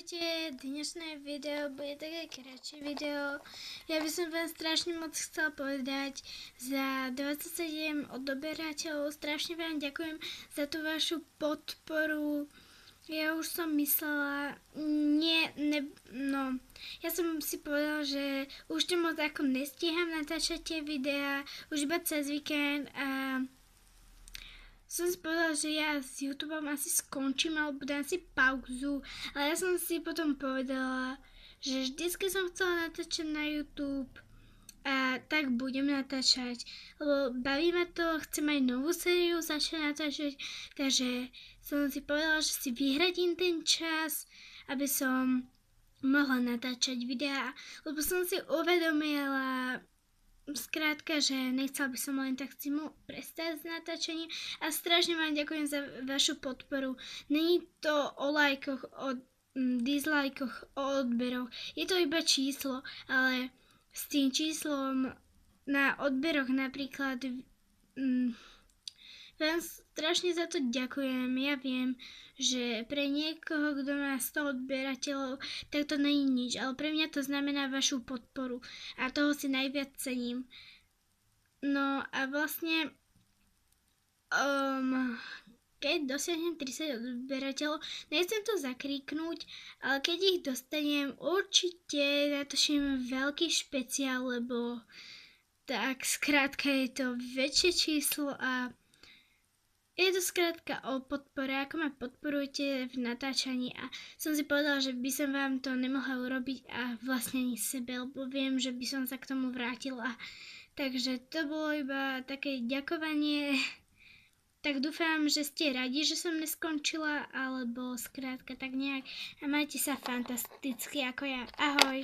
Ahojte, dnešné video bude také kratšie video. Ja by som vám strašne moc chcela povedať za 27 odoberateľov. Strašne vám ďakujem za tú vašu podporu. Ja už som myslela, ja som si povedala, že už to moc ako nestíham natáčať tie videá, už iba cez víkend a som si povedala, že ja s YouTubeom asi skončím alebo dám si pauzu, ale ja som si potom povedala, že vždycky som chcela natáčať na YouTube a tak budem natáčať, lebo baví ma to, chcem aj novú sériu začať natáčať, takže som si povedala, že si vyhradím ten čas, aby som mohla natáčať videá, lebo som si uvedomila, skrátka, že nechcela by som len tak zimu prestať s natáčaním a strašne vám ďakujem za vašu podporu. Není to o lajkoch, o dislajkoch, o odberoch. Je to iba číslo, ale s tým číslom na odberoch napríklad vám strašne za to ďakujem. Ja viem, že pre niekoho, kto má 100 odberateľov, tak to není nič, ale pre mňa to znamená vašu podporu a toho si najviac cením. No a vlastne keď dosiahnem 30 odberateľov, nechcem to zakríknúť, ale keď ich dostanem, určite natočím veľký špeciál, lebo tak skrátka je to väčšie číslo a je to skrátka o podpore, ako ma podporujete v natáčaní a som si povedala, že by som vám to nemohla urobiť a vlastne ani sebe, lebo viem, že by som sa k tomu vrátila. Takže to bolo iba také ďakovanie. Tak dúfam, že ste radi, že som neskončila, alebo skrátka tak nejak a majte sa fantasticky ako ja. Ahoj!